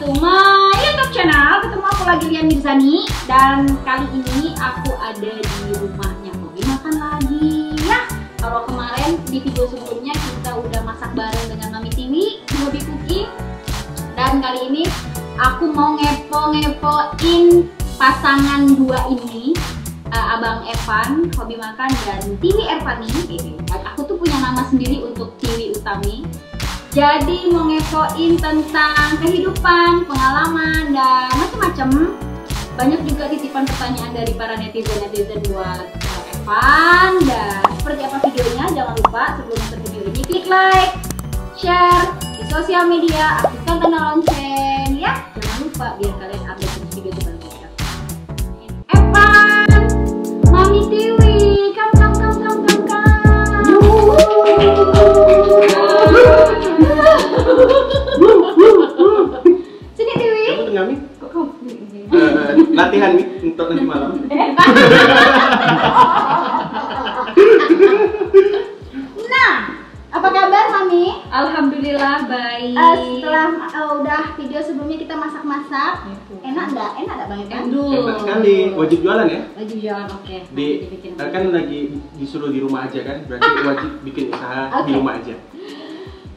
to my YouTube channel. Ketemu aku lagi, Lian Mirzani. Dan kali ini aku ada di rumahnya Hobi Makan lagi ya. Kalau kemarin di video sebelumnya kita udah masak bareng dengan Mami Tiwi di Hobi Cooking. Dan kali ini aku mau ngepo-ngepoin pasangan dua ini, Abang Evan Hobi Makan dan Tiwi Ervani. Aku tuh punya nama sendiri untuk Tiwi Utami. Jadi mau ngepoin tentang kehidupan, pengalaman, dan macam-macam. Banyak juga titipan pertanyaan dari para netizen buat Evan. Dan seperti apa videonya, jangan lupa sebelum nonton video ini klik like, share di sosial media, aktifkan tanda lonceng ya. Jangan lupa biar kalian update video terbaru. Evan, Mami Tiwi, come. Sini Tiwi. Kamu tengah Mi? Kok kamu? Latihan Mi untuk nanti malam. Nah, apa kabar Mami? Alhamdulillah baik. Setelah udah video sebelumnya kita masak-masak, enak enggak banget kan? Enak sekali. Wajib jualan ya? Wajib jualan, oke. Kan lagi disuruh di rumah aja kan? Berarti wajib bikin usaha di rumah aja.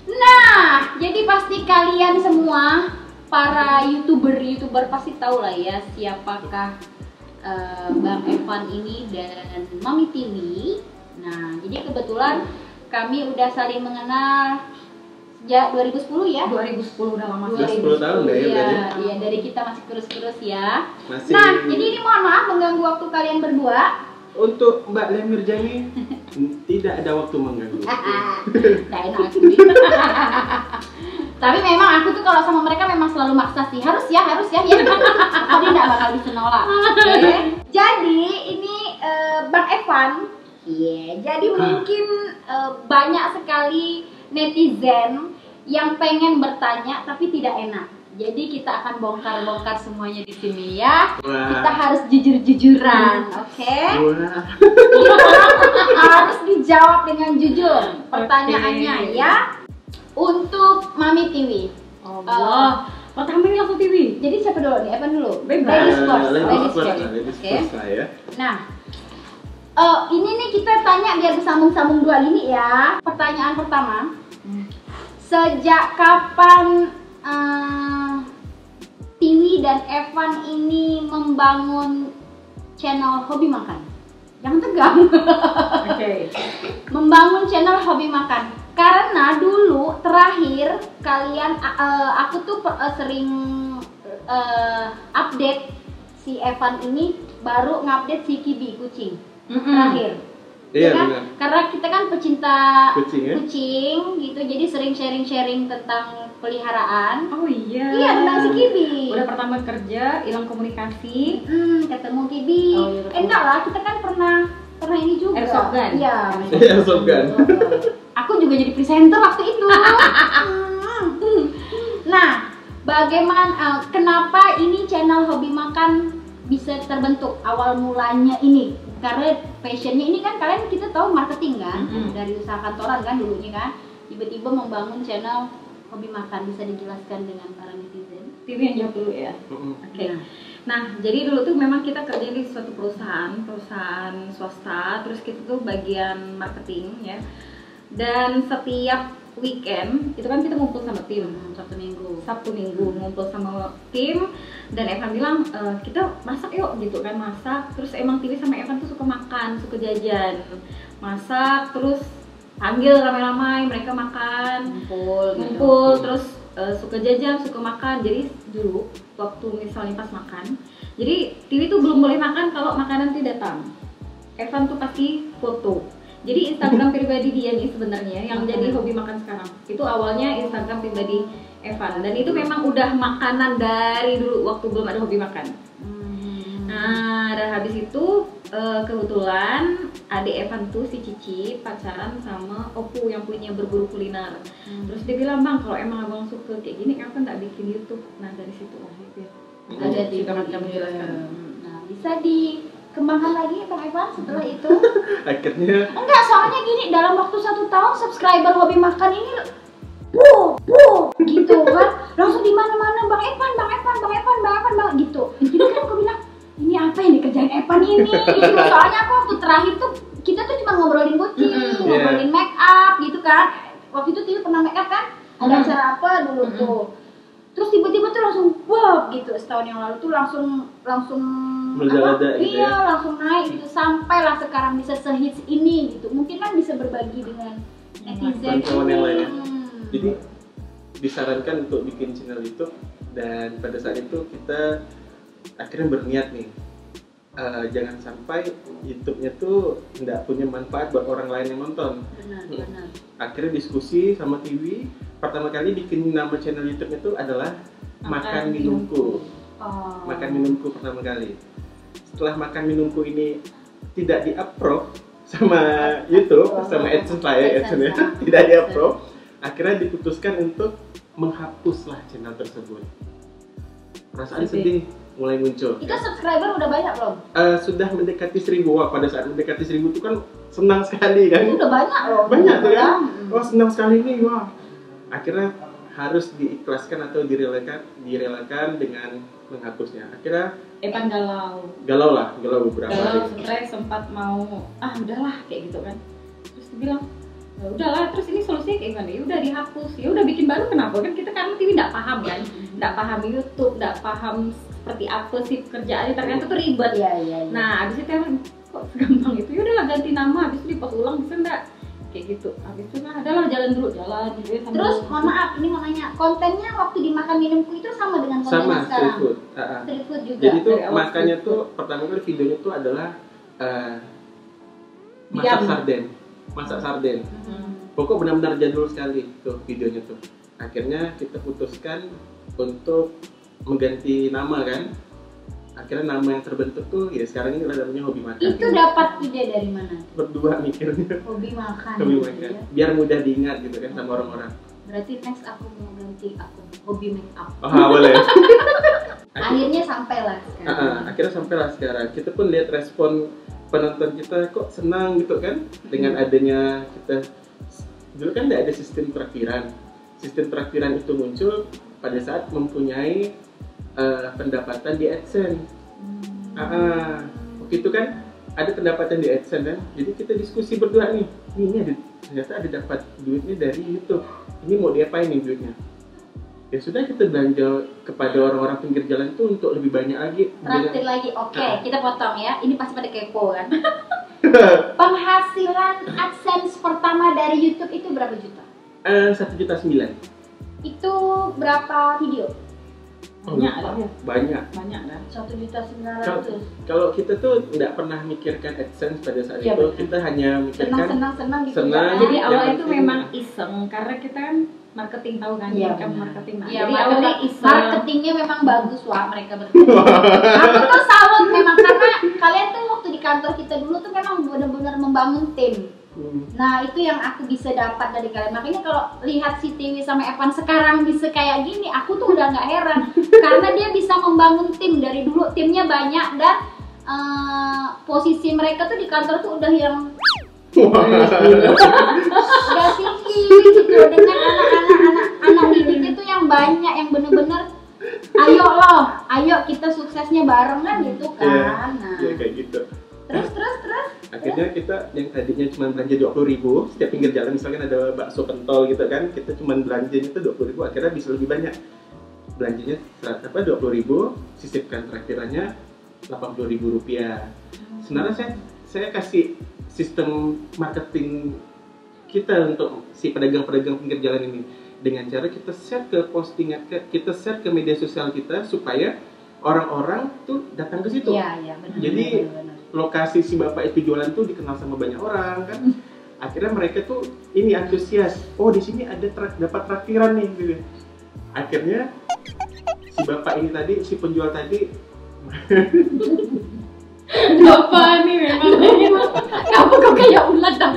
Nah, jadi pasti kalian semua para youtuber pasti tahu lah ya siapakah Bang Evan ini dan Mami Tiwi. Nah, jadi kebetulan kami udah saling mengenal sejak 2010 ya. 2010 udah lama. 10 tahun deh ya. Iya, dari kita masih kurus-kurus ya. Masih. Nah, jadi ini mohon maaf mengganggu waktu kalian berdua. Untuk Mbak Lian Mirzani tidak ada waktu mengganggu. Nah, enak. Tapi memang aku tuh kalau sama mereka memang selalu maksa sih. Harus ya. Jadi nggak bakal bisa nolak. Okay. Jadi ini Bang Evan. Iya. Jadi mungkin banyak sekali netizen yang pengen bertanya tapi tidak enak. Jadi kita akan bongkar semuanya di sini ya. Wah. Kita harus jujur-jujuran, oke? Harus dijawab dengan jujur pertanyaannya ya. Untuk Mami Tiwi. Allah. Pertama ini langsung TV. Jadi siapa dulu nih? Evan dulu. Bebas. Ladies first. Oke. Nah, ini nih kita tanya biar bersambung-sambung dua lini ya. Pertanyaan pertama. Sejak kapan Tiwi dan Evan ini membangun channel Hobi Makan? Jangan tegang. Oke. Membangun channel Hobi Makan karena dulu terakhir kalian aku tuh sering update si Evan ini baru ngupdate si Kibi kucing terakhir. Iya kan? benar. Karena kita kan pecinta kucing gitu, jadi sering sharing tentang peliharaan. Oh iya. Iya, tentang si Kibi. Udah pertama kerja, hilang komunikasi. Ketemu Kibi. Oh, iya, Enggak lah, kita kan pernah ini juga. Airsoft gun. Iya. Airsoft gun. Aku juga jadi presenter waktu itu. Nah, bagaimana kenapa ini channel Hobi Makan bisa terbentuk awal mulanya ini? Karena passionnya ini kan kita tahu marketing kan, dari usaha kantoran kan dulunya kan, tiba-tiba membangun channel Hobi Makan. Bisa dijelaskan dengan para netizen? TV yang jawab dulu ya. Oke. Nah, jadi dulu tuh memang kita kerja di suatu perusahaan swasta, terus kita tuh bagian marketing ya. Dan setiap weekend itu kan kita ngumpul sama tim. Sabtu Minggu ngumpul sama tim. Dan Evan bilang kita masak yuk gitu kan, masak. Terus emang Tiwi sama Evan tuh suka makan, suka jajan, masak, terus panggil ramai-ramai mereka makan, ngumpul terus suka jajan, suka makan. Jadi dulu waktu misalnya pas makan, jadi Tiwi tuh belum boleh makan kalau makanan tidak datang. Evan tuh pasti foto. Jadi Instagram pribadi dia nih sebenarnya yang jadi Hobi Makan sekarang. Itu awalnya Instagram pribadi Evan, dan itu memang udah makanan dari dulu waktu belum ada Hobi Makan. Nah, dan habis itu kebetulan adik Evan tuh si Cici pacaran sama Opu yang punya berburu kuliner. Terus dia bilang, "Bang, kalau emang abang suka kayak gini, kenapa nggak bikin YouTube?" Nah, dari situ ada di kami jelaskan. Nah, bisa dikembangkan lagi Bang Evan setelah itu? Akhirnya Enggak, soalnya gini, dalam waktu 1 tahun subscriber Hobi Makan ini gitu kan, langsung di mana-mana Bang Evan Justru soalnya aku waktu terakhir tuh kita tuh cuma ngobrolin bocil, ngobrolin make up gitu kan. Waktu itu Tiwi pernah make up kan? Ada acara apa dulu tuh. Terus tiba-tiba tuh langsung wow gitu, setahun yang lalu tuh langsung Melada gitu iya, langsung naik gitu, sampailah sekarang bisa sehits ini gitu. Mungkin kan bisa berbagi dengan netizen kawan-kawan yang lain ya. Jadi disarankan untuk bikin channel YouTube, dan pada saat itu kita akhirnya berniat nih, jangan sampai YouTube-nya tuh nggak punya manfaat buat orang lain yang nonton. Benar. Akhirnya diskusi sama Tiwi, pertama kali bikin nama channel YouTube-nya tuh adalah Makan Minumku. Makan Minumku pertama kali. Setelah Makan Minumku ini tidak di-approve sama YouTube, sama AdSense lah ya, AdSense ya, tidak di-approve, akhirnya diputuskan untuk menghapuslah channel tersebut. Perasaan sedih mulai muncul. Itu subscriber udah banyak belum? Sudah mendekati 1000. Wah, pada saat mendekati 1000 itu kan senang sekali kan? Itu udah banyak loh. Banyak tuh ya. Wah, senang sekali nih, wah. Akhirnya harus diikhlaskan atau direlakan dengan menghapusnya. Akhirnya Evan galau beberapa hari. Stres, sempat mau udahlah kayak gitu kan. Terus dibilang ya udahlah, terus ini solusinya kayak gimana? Ya udah dihapus, ya udah bikin baru. Kenapa kan kita karena TV nggak paham kan, nggak paham YouTube, nggak paham seperti apa sih pekerjaannya, ternyata tuh ribet. Iya. Nah abis itu emang kok segampang itu, ya udahlah ganti nama, abis itu dipost ulang, bisa nggak kayak gitu. Abis itu adalah jalan gitu ya. Terus mohon maaf, ini mau nanya, kontennya waktu dimakan minumku itu sama dengan konten Sama sekarang? street food. Street food juga. Jadi tuh makannya tuh pertama kali videonya tuh adalah masak sarden. Pokok benar-benar jadul sekali tuh videonya tuh. Akhirnya kita putuskan untuk mengganti nama kan. Akhirnya nama yang terbentuk tuh ya sekarang ini namanya Hobi Makan. Itu dapat ide dari mana? Berdua mikirnya. Hobi makan. Hobi makan. Ya. Biar mudah diingat gitu kan sama orang-orang. Berarti next aku mau ganti akun Hobi Make Up. Boleh. Akhirnya sampailah sekarang. Akhirnya sampailah sekarang. Kita pun lihat respon penonton kita kok senang gitu kan dengan adanya kita. Dulu kan tidak ada sistem traktiran. Sistem traktiran itu muncul pada saat mempunyai pendapatan di AdSense. Waktu itu kan ada pendapatan di AdSense kan. Jadi kita diskusi berdua nih. Ternyata ada dapat duitnya dari YouTube. Ini mau diapain nih duitnya? Ya sudah, kita belanja kepada orang-orang pinggir jalan itu untuk lebih banyak lagi. Traktir lagi. Oke, kita potong ya. Ini pasti pada kepo kan. Penghasilan AdSense pertama dari YouTube itu berapa juta? 1,9 juta. Itu berapa video? Banyak dah. 1.900.000. Kalau kita tuh tidak pernah mikirkan AdSense pada saat Ya, itu, betul. kita hanya mikirkan Senang gitu. senang. ya. Jadi Yang awalnya itu penting- memang iseng, karena kita kan marketing, tahu kan, Iya, kan benar. marketing. Nah, Iya, jadi awalnya iseng. marketingnya memang bagus wah mereka berdua. Aku tuh salut memang karena kalian tuh waktu di kantor kita dulu tuh memang benar-benar membangun tim. Nah itu yang aku bisa dapat dari kalian. Makanya kalau lihat si Tiwi sama Evan sekarang bisa kayak gini, aku tuh udah nggak heran karena dia bisa membangun tim dari dulu, timnya banyak dan posisi mereka tuh di kantor tuh udah yang udah tinggi gitu dengan anak didiknya tuh yang banyak, yang bener-bener ayo kita suksesnya bareng kan gitu kan. Nah Ya kayak gitu. terus Akhirnya kita yang tadinya cuma belanja 20.000 setiap pinggir jalan, misalkan ada bakso pentol gitu kan, kita cuma belanjanya itu 20.000, akhirnya bisa lebih banyak. Belanjanya 20.000, sisipkan traktirannya 80.000 rupiah. Sebenarnya saya kasih sistem marketing kita untuk si pedagang-pedagang pinggir jalan ini dengan cara kita share ke postingan, kita share ke media sosial kita supaya orang-orang tuh datang ke situ. Iya benar. Jadi lokasi si bapak itu jualan tuh dikenal sama banyak orang kan. Akhirnya mereka tuh ini antusias. Oh di sini ada dapat traktiran nih gitu. Akhirnya si bapak ini tadi, si penjual tadi Apa nih memang? Kamu kok kayak ulat dah.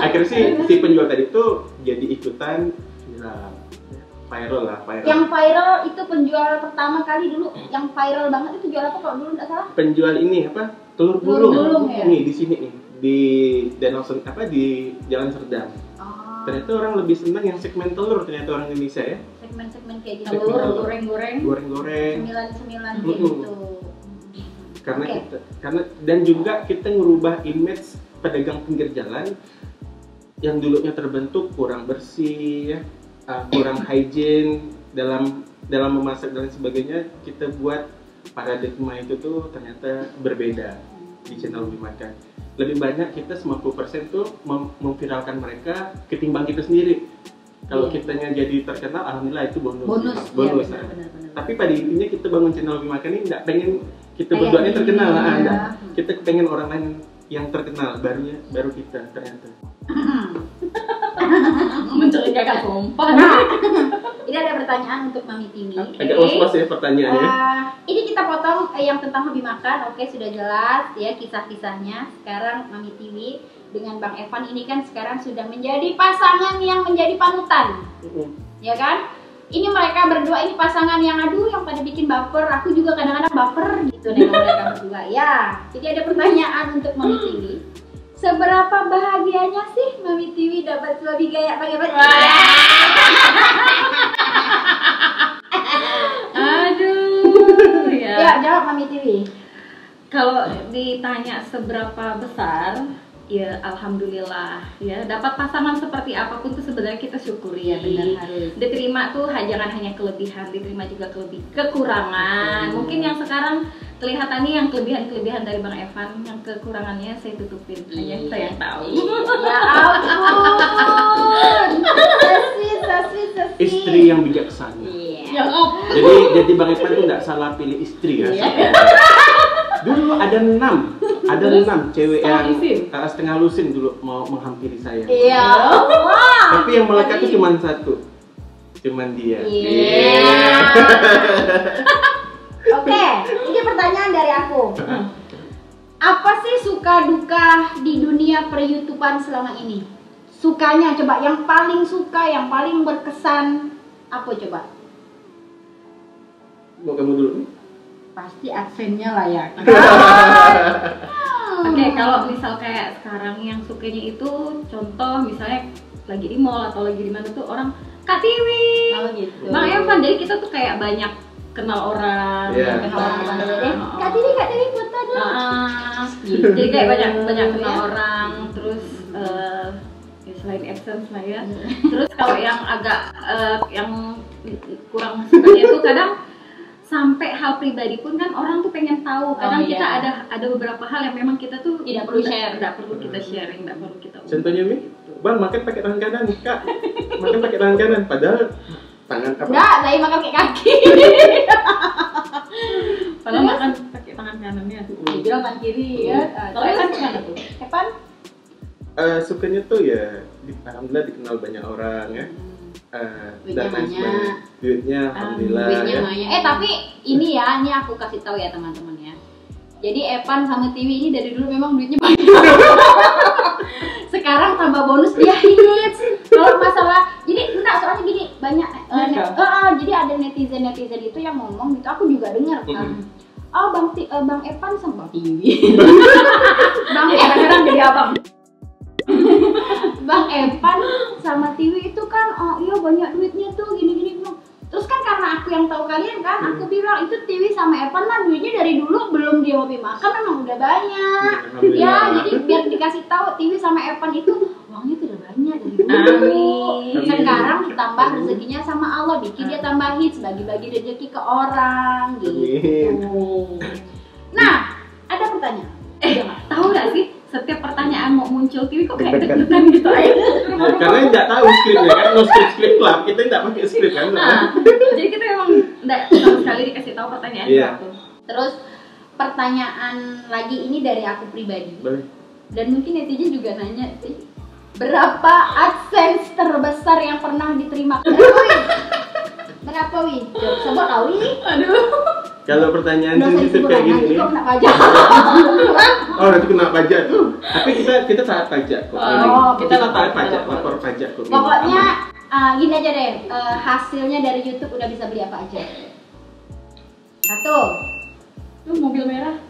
akhirnya si penjual tadi tuh jadi ikutan viral. Yang viral itu penjual pertama kali dulu, yang viral banget itu jual apa kalau dulu nggak salah? Penjual ini apa? Telur Telur gulung. gulung, ya? Nih di sini nih di Danau di Jalan Serdang. Ternyata orang lebih senang yang segmen telur, ternyata orang Indonesia ya. Segmen-segmen kayak gitu. Segmen Telur telur. goreng-goreng. Goreng-goreng. Cemilan kayak gitu. Karena Oke. dan juga kita ngerubah image pedagang pinggir jalan yang dulunya terbentuk kurang bersih, ya, kurang hygiene dalam memasak dan sebagainya. Kita buat paradigma itu tuh ternyata berbeda di channel Hobi Makan. Lebih banyak kita 90% tuh memviralkan mereka ketimbang kita sendiri. Kalau kitanya jadi terkenal, alhamdulillah itu bonus. Bonus. Ya. Iya, benar. Tapi pada intinya kita bangun channel Hobi Makan ini nggak pengen kita Kayak berduanya gini, terkenal, ya. kita pengen orang lain yang terkenal, baru kita ternyata. Mencurigakan sumpah. Nah, ini ada pertanyaan untuk Mami Timi. Agak was-was ya pertanyaannya. Ini kita potong yang tentang hobi makan. Oke, sudah jelas ya kisah-kisahnya. Sekarang Mami Tiwi dengan Bang Evan ini kan sekarang sudah menjadi pasangan yang menjadi panutan, ya kan? Ini mereka berdua ini pasangan yang aduh yang pada bikin baper. Aku juga kadang-kadang baper gitu dengan mereka berdua ya. Jadi ada pertanyaan untuk Mami Tiwi. Seberapa bahagianya sih Mami Tiwi dapat suami gaya Bang Evan? Aduh, ya. Ya, jawab Mami Tiwi. Kalau ditanya seberapa besar, ya alhamdulillah ya. Dapat pasangan seperti apapun tuh sebenarnya kita syukuri ya, benar harus. Diterima tuh jangan hanya kelebihan, diterima juga kekurangan. Mungkin yang sekarang kelihatannya yang kelebihan dari Bang Evan, yang kekurangannya saya tutupin. Hanya saya yang tahu. Ya ampun. Sweet. Istri yang bijaksana. Iya. Jadi Bang Evan tuh nggak salah pilih istri ya. Dulu ada 6 cewek yang setengah lusin dulu mau menghampiri saya. Iya. Tapi yang melekat itu cuma 1, cuman dia. Iya. Oke, ini pertanyaan dari aku. Apa sih suka duka di dunia per-YouTubean selama ini? Sukanya coba, yang paling suka, yang paling berkesan apa coba? Mau kamu dulu nih? Pasti aksennya lah ya. Oke, kalau misal kayak sekarang yang sukanya itu contoh misalnya lagi di mall atau lagi di mana tuh orang Kak Tiwi, Oh gitu. Bang Evan, jadi kita tuh kayak banyak kenal orang, Iya. Kenal orang. Kak Tiwi foto dong. Jadi kayak banyak kenal orang, terus ya selain AdSense lah ya. Terus kalau yang agak yang kurang sukanya tuh kadang sampai hal pribadi pun kan orang tuh pengen tahu. Kadang kita ada beberapa hal yang memang kita tuh Tidak perlu share. tidak perlu kita sharing, tidak perlu kita. Contohnya Mi, Bang makan pakai tangan kanan, Kak. Makan pakai tangan kanan, padahal tangan apa? Enggak, saya makan pakai kaki. Padahal makan pakai tangan kanannya. Dibilang tangan kiri ya. Kalau Evan gimana tuh? Evan? Sukanya tuh ya, alhamdulillah dikenal banyak orang ya. Duitnya Dan lain banyak. sebagainya. Duitnya alhamdulillah Duitnya ya. banyak. Tapi ini aku kasih tahu ya teman-teman ya. Jadi Evan sama Tiwi ini dari dulu memang duitnya banyak. Sekarang tambah bonus dia hits. Kalau masalah, jadi enggak, soalnya gini banyak. Jadi ada netizen itu yang ngomong gitu. Aku juga dengar kan. Oh Bang Evan sama Bang Tiwi. Bang Kadang-kadang jadi abang. Bang Evan sama Tiwi itu kan, oh iya banyak duitnya tuh gini-gini. Terus kan karena aku yang tahu kalian kan, aku bilang itu Tiwi sama Evan lah duitnya dari dulu belum dia hobi makan memang udah banyak. Ya jadi biar dikasih tahu Tiwi sama Evan itu uangnya tuh udah banyak dari dulu. Amin. Sekarang ditambah rezekinya sama Allah, bikin dia tambah hits, bagi-bagi rezeki ke orang gitu. Nah, ada pertanyaan. Tahu nggak sih? Setiap pertanyaan mau muncul Tiwi kok kayak Deg-degan. deg-degan gitu aja. Ya, karena nggak tahu skripnya kan, no script club, kita nggak pakai skrip kan. Nah, jadi kita memang nggak sama sekali dikasih tahu pertanyaan satu. Terus pertanyaan lagi ini dari aku pribadi. Boleh. Dan mungkin netizen juga nanya sih, berapa AdSense terbesar yang pernah diterima? Berapa Wi? Coba kau Wi. Aduh. Kalau pertanyaan Udah saya sensitif kayak gini nih, kok kena pajak. oh nanti kena pajak tuh. Tapi kita taat pajak kok. Oh, kita taat pajak, lapor pajak kok. Pokoknya gini aja deh, hasilnya dari YouTube udah bisa beli apa aja. 1. Tuh mobil merah.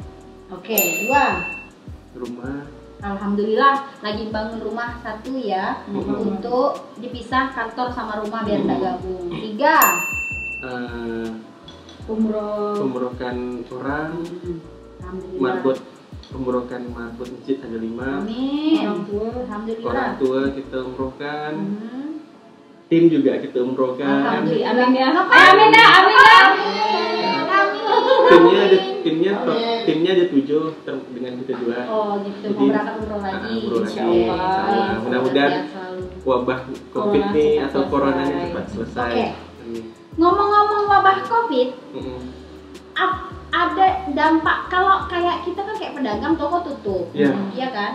Oke, 2. Rumah. Alhamdulillah lagi bangun rumah 1 ya, untuk dipisah kantor sama rumah biar nggak gabung. 3. Umroh. Umrohkan orang. Alhamdulillah. Marbot umrohkan marbot masjid ada 5. Amin. Alhamdulillah. Orang tua kita umrohkan. Tim juga kita umrohkan. Alhamdulillah. Amin ya. Amin dah, amin dah. Timnya ada 7 dengan kita 2. Oh gitu, Jadi, mau berangkat umroh lagi. umroh lagi. Insyaallah. Mudah-mudahan Sehat selalu. wabah Covid Corona ini cepat atau corona ini selesai. cepat selesai. Oke. Amin. Ngomong-ngomong wabah Covid, Mm-mm. ada dampak kalau kayak kita kan kayak pedagang toko tutup, Iya. iya kan?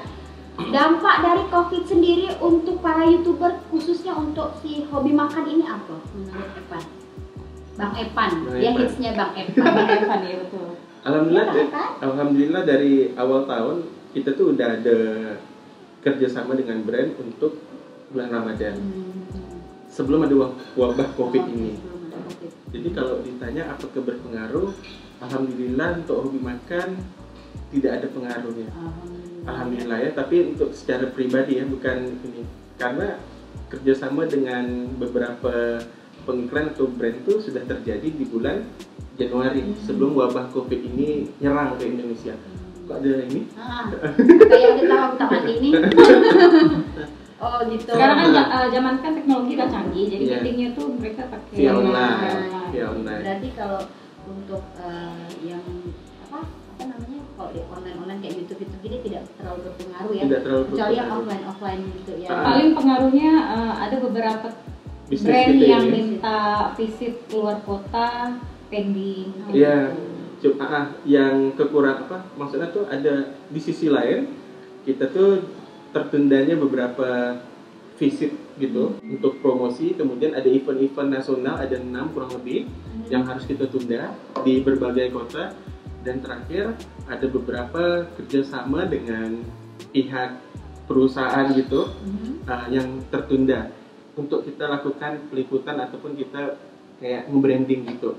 Dampak dari Covid sendiri untuk para YouTuber khususnya untuk si hobi makan ini apa menurut Evan? Bang Evan, Bang dia Evan. hitsnya Bang Evan. Bang Evan ya betul. Alhamdulillah, Iya kan? alhamdulillah dari awal tahun kita tuh udah ada kerjasama dengan brand untuk bulan Ramadan. Sebelum ada wabah Covid ini. Jadi kalau ditanya apakah berpengaruh, alhamdulillah untuk hobi makan tidak ada pengaruhnya. Alhamdulillah ya. Tapi untuk secara pribadi ya, bukan ini. Karena kerjasama dengan beberapa pengiklan atau brand itu sudah terjadi di bulan Januari sebelum wabah Covid ini nyerang ke Indonesia. Kok ada ini? Kayak udah tahu tak mati ini. Oh gitu. Sekarang kan zaman kan teknologi udah canggih, jadi Iya. meetingnya tuh mereka pakai Via online. Nah, Via online. Berarti kalau untuk yang apa namanya kalau di online kayak YouTube itu gini tidak terlalu berpengaruh ya. Tidak terlalu Kecuali yang berpengaruh. offline gitu ya. Paling pengaruhnya ada beberapa Bisnis brand kita yang ini. minta visit keluar kota pending. kayak Iya. gitu. Cuma yang kekurangan apa? Maksudnya tuh ada di sisi lain kita tuh tertundanya beberapa visit gitu untuk promosi, kemudian ada event-event nasional ada 6 kurang lebih yang harus kita tunda di berbagai kota, dan terakhir ada beberapa kerjasama dengan pihak perusahaan gitu yang tertunda untuk kita lakukan peliputan ataupun kita kayak nge-branding gitu.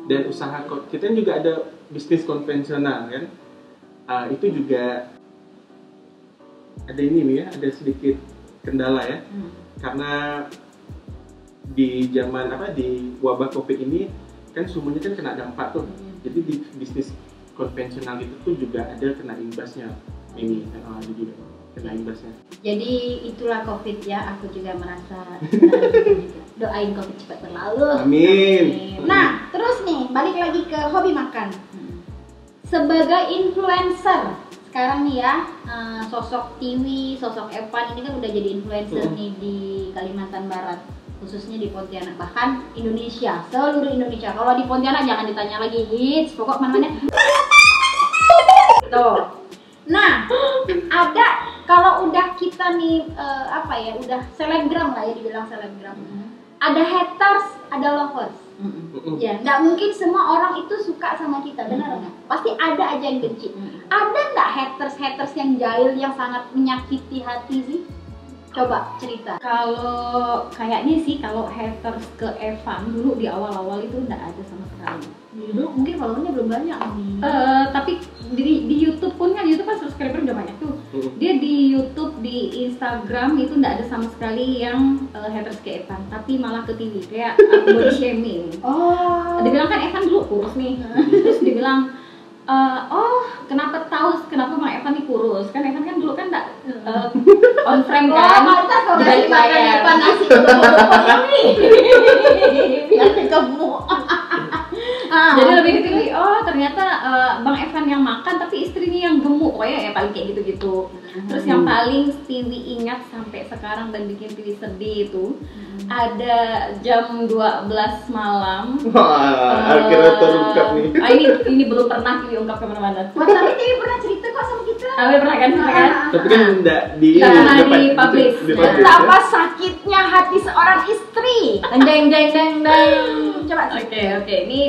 Dan usaha kita juga ada bisnis konvensional kan, itu juga ada ini nih ya, ada sedikit kendala ya, karena di zaman di wabah Covid ini kan semuanya kan kena dampak tuh. Jadi di bisnis konvensional itu tuh juga ada kena imbasnya ini, jadi kena imbasnya. Jadi itulah Covid ya, aku juga merasa doain Covid cepat berlalu. Amin. Nah, terus nih balik lagi ke hobi makan. Sebagai influencer sekarang nih ya, sosok Tiwi, sosok Evan ini kan udah jadi influencer nih di Kalimantan Barat, khususnya di Pontianak, bahkan Indonesia, seluruh Indonesia. Kalau di Pontianak jangan ditanya lagi, hits pokok mana-mana. Tuh. Nah, ada kalau udah kita nih udah selebgram lah ya, dibilang selebgram. Ada haters, ada lovers. Ya, nggak mungkin semua orang itu suka sama kita, benar nggak? Pasti ada aja yang benci. Ada nggak haters yang jahil yang sangat menyakiti hati sih? Coba cerita. Kalau kayaknya sih kalau haters ke Evan dulu di awal-awal itu nggak ada sama sekali. Dulu mungkin followernya belum banyak nih. Tapi di YouTube pun kan, YouTube kan subscriber udah banyak tuh. Dia di YouTube, di Instagram itu nggak ada sama sekali yang haters ke Evan, tapi malah ke TV kayak body shaming. Oh. Dia bilang kan Evan dulu kurus nih, terus dia bilang kenapa Bang Evan nih kurus? Kan Evan kan dulu kan nggak on frame kan, Pantas kalau di ngasih balik makan layar. Evan nasi ini. Biar gemuk. Jadi lebih ke TV, ternyata Bang Evan yang makan tapi istrinya yang gemuk, pokoknya ya paling kayak gitu-gitu. Terus yang paling Tiwi ingat sampai sekarang dan bikin Tiwi sedih itu ada jam 12 malam. Wah, akhirnya terungkap nih. Ini belum pernah Tiwi ungkap kemana-mana. Wah, tapi Tiwi pernah cerita kok sama kita. Pernah kan, Tapi kan enggak Nggak pernah di-publish. Betapa sakitnya hati seorang istri. Deng deng. Coba. Oke. Ini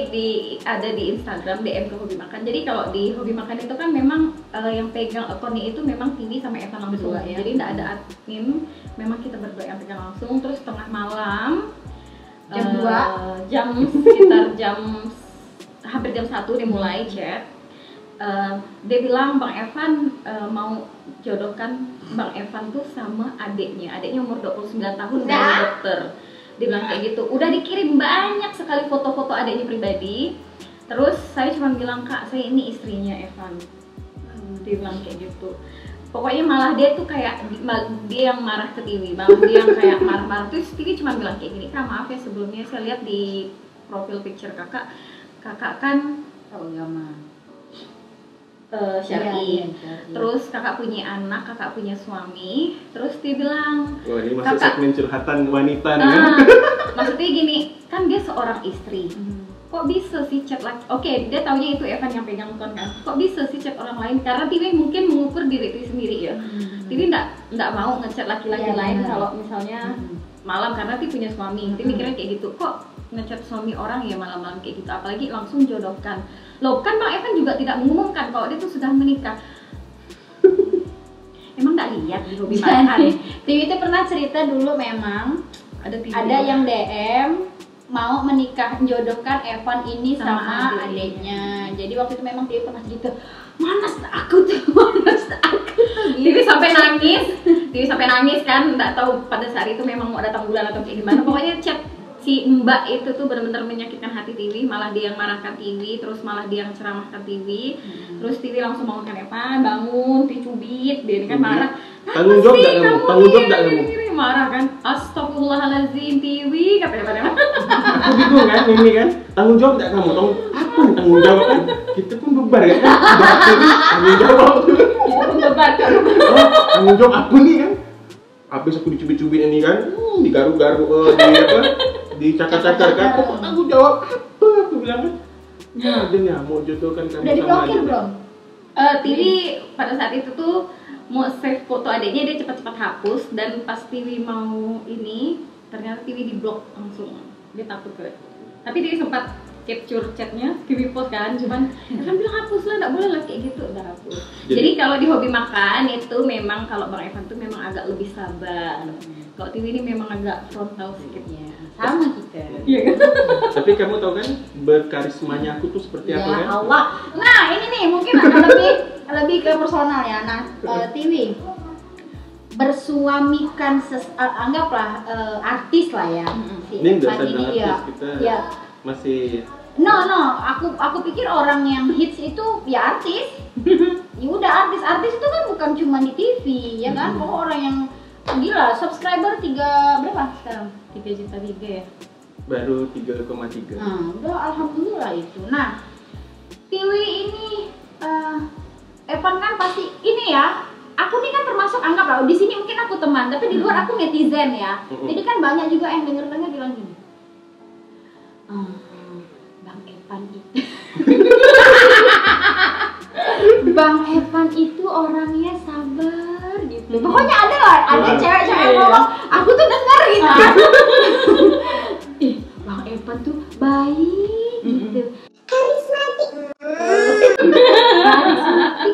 ada di Instagram DM ke Hobi Makan. Jadi kalau di Hobi Makan itu kan memang yang pegang akunnya itu memang Tiwi sama Evan langsung. Berdua, ya. Jadi nggak ada admin. Memang kita berdua yang pegang langsung. Terus tengah malam Jam 2 sekitar hampir jam 1 dia mulai chat. Dia bilang Bang Evan mau jodohkan Bang Evan tuh sama adiknya umur 29 tahun dari dokter. Dia bilang kayak gitu, udah dikirim banyak sekali foto-foto adiknya pribadi, Terus saya cuma bilang, Kak, saya ini istrinya Evan. Dia bilang kayak gitu. Pokoknya malah dia tuh kayak dia yang marah ke Tiwi, malah dia yang kayak marah-marah. Terus Tiwi cuma bilang kayak gini, Kak maaf ya sebelumnya saya lihat di profil picture kakak kan agama syar'i. Iya. Terus kakak punya anak, kakak punya suami. Terus dia bilang, Wah, ini masuk segmen curhatan wanita nih kan? Maksudnya gini, kan dia seorang istri. Kok bisa sih chat laki? Oke, dia taunya itu Evan yang pegang phone kan. Kok bisa sih chat orang lain? Karena Tiwi mungkin mengukur diri Tiwi sendiri ya. Tiwi nggak mau ngechat laki-laki lain kalau misalnya malam, karena Tiwi punya suami. Tiwi mikirnya kayak gitu. Kok ngechat suami orang ya malam-malam kayak gitu? Apalagi langsung jodohkan. Loh kan Bang Evan juga tidak mengumumkan kalau dia tuh sudah menikah. Emang nggak lihat di hobi makan? Tiwi itu pernah cerita dulu memang ada yang DM mau menikah, menjodohkan Evan ini sama adiknya. Jadi waktu itu memang Tiwi pernah cerita, mana aku tuh gitu. Tiwi sampai nangis kan, nggak tahu pada saat itu memang mau datang bulan atau kayak gimana. Pokoknya chat si Mbak itu tuh benar-benar menyakitkan hati Tiwi, malah dia yang marahkan Tiwi, terus malah dia yang ceramahkan Tiwi. Terus Tiwi langsung bangunkan Evan, bangun, Tiwi cubit, dia kan marah. Tanggung jawab nggak kamu? Marah kan, astagfirullahaladzim Tiwi, kata Evan. Aku bingung kan, ini kan, tanggung jawab nggak kamu? Apa tanggung jawab kan? Kita pun bebar kan? Tanggung jawab. Kita pun bebar kan? Tanggung jawab aku nih kan? Habis aku dicubit-cubit ini kan, digaru-garu, dicakar-cakar kan? Kok tanggung jawab apa? Aku bilang kan, ya dia mau jodohkan kamu Udah diblokir belum? Tiwi pada saat itu tuh mau save foto adiknya, dia cepat-cepat hapus. Dan pas Tiwi mau ini, ternyata Tiwi diblok langsung. Dia takut ke. Tapi Tiwi sempat capture chatnya, Tiwi post kan, cuman Evan bilang hapus lah, nggak boleh lah kayak gitu, udah hapus. Jadi kalau di hobi makan itu memang kalau Bang Evan tuh memang agak lebih sabar. Kalau Tiwi ini memang agak frontal sedikitnya. Sama kita. Iya kan? Tapi kamu tahu kan berkarismanya aku tuh seperti apa kan? Ya Allah. Nah ini nih mungkin lebih ke personal ya. Nah Tiwi bersuamikan anggaplah artis lah ya. Si Ini udah Evan sadar ini artis kita ya. masih. No, aku pikir orang yang hits itu ya artis. Ya udah artis itu kan bukan cuma di TV ya kan. Kalau orang yang gila subscriber berapa sekarang? 3,3 juta ya. Baru 3,3. Nah, udah alhamdulillah itu. Nah, Tiwi ini Evan kan pasti ini ya. Aku nih kan termasuk anggaplah di sini mungkin aku teman, tapi di luar aku netizen ya. Jadi kan banyak juga yang denger bilang gini. Bang Evan itu Bang Evan itu orangnya sabar gitu. Pokoknya ada cewek-cewek yang ngomong, aku tuh denger gitu kan. Bang Evan tuh baik gitu. Karismatik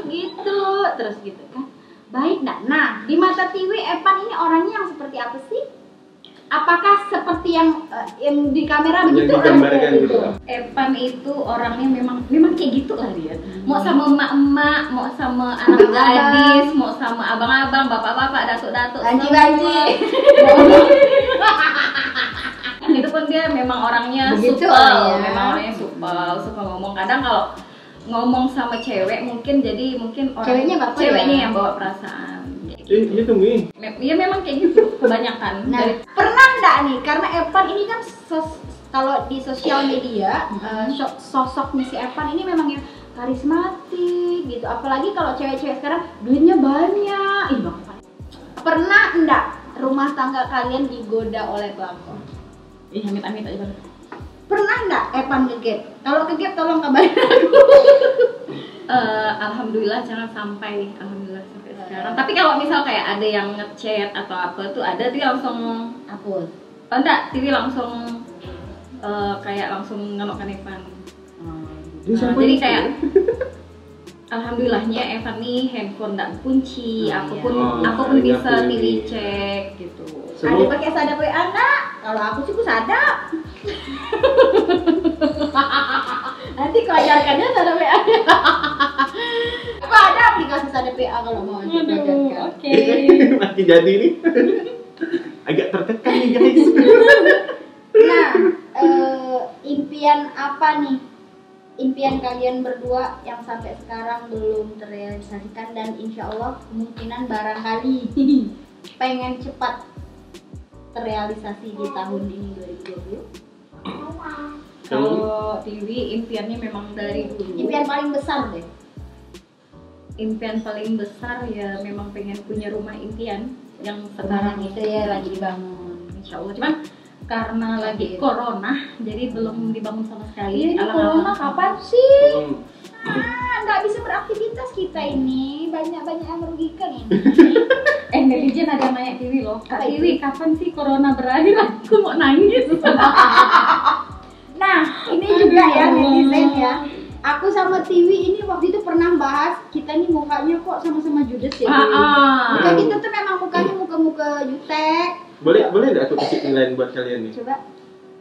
gitu. Terus gitu kan. Baik enggak? Nah, di mata Tiwi Evan ini orangnya yang seperti apa sih? Apakah seperti yang di kamera begitu? Yang digambarkan gitu. Evan itu orangnya memang kayak gitu lah dia. Mau sama emak-emak, mau sama anak gadis, mau sama abang-abang, bapak-bapak, datuk-datuk, banci-banci. Itu pun dia memang orangnya begitu supel, ya. memang orangnya supel, suka ngomong. Kadang kalau ngomong sama cewek mungkin ceweknya yang bawa perasaan. Iya tungguin. Iya memang kayak gitu kebanyakan. Nah, pernah enggak nih karena Evan ini kan kalau di sosial media sosoknya si Evan ini memang yang karismatik gitu. Apalagi kalau cewek-cewek sekarang duitnya banyak. Bang Evan. Pernah enggak rumah tangga kalian digoda oleh pelakor? Amit-amit aja banget. Pernah enggak Evan ngegap? Kalau kegap tolong kabarin aku. Alhamdulillah jangan sampai. Alhamdulillah sampai sekarang. Tapi kalau misal kayak ada yang ngechat atau apa tuh ada Tiwi langsung hapus. Enggak, Tiwi langsung kayak langsung ngelokkan Evan. Jadi kayak alhamdulillahnya Evan nih handphone nggak kunci, aku pun bisa Tiwi cek gitu. Ada pakai sadap WA enggak? Kalau aku sih sadap. Nanti kau ajarkannya sadap WA. Aku ada aplikasi sadap WA kalau mau ajarkan. Oke. Masih jadi nih. Agak tertekan nih guys. Nah, impian apa nih impian kalian berdua yang sampai sekarang belum terrealisasikan dan insya Allah kemungkinan barangkali pengen cepat terrealisasi di tahun ini 2020? Kalau Tiwi impiannya memang dari dulu. Impian paling besar deh. Impian paling besar ya memang pengen punya rumah impian yang sekarang Itu ya lagi dibangun. Insya Allah. Cuman karena lagi corona jadi belum dibangun sama sekali. Ini Alang-alang. corona kapan sih? Hmm. Nggak bisa beraktivitas kita ini, banyak-banyak yang merugikan ini. Netizen ada yang nanya Tiwi loh, Kak Apa itu? Tiwi kapan sih corona berakhir? Aku mau nangis. Nah, ini juga ya netizen ya. Aku sama Tiwi ini waktu itu pernah bahas, kita nih mukanya kok sama-sama judes ya. Tiwi? Muka kita tuh memang mukanya muka-muka jutek. Boleh nggak aku kasih penilaian buat kalian nih? Coba.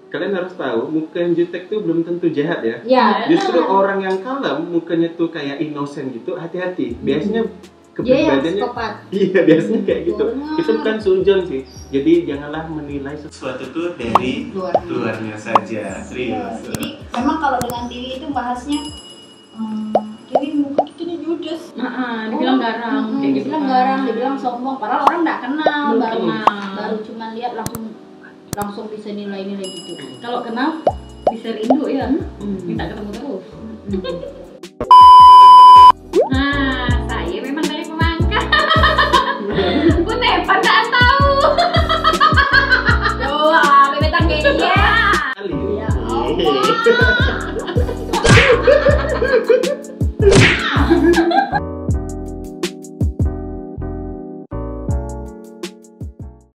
Kalian harus tahu, muka yang jutek tuh belum tentu jahat ya. Ya. Justru orang yang kalem, mukanya tuh kayak innocent gitu, hati-hati. Biasanya Dia yang kepribadiannya, psikopat. iya biasanya kayak gitu. Benar. Itu bukan sujon sih. Jadi janganlah menilai sesuatu tuh dari luarnya saja. Serius. Jadi memang kalau dengan Tiwi itu bahasnya Tiwi muka kita nih judes. Dibilang garang, kayak gitu Dibilang kan. garang, dibilang sombong. Padahal orang nggak kenal, Belum baru kenal. baru cuma lihat langsung bisa nilai-nilai gitu. Kalau kenal bisa rindu ya, Hmm. minta ketemu terus. Hmm.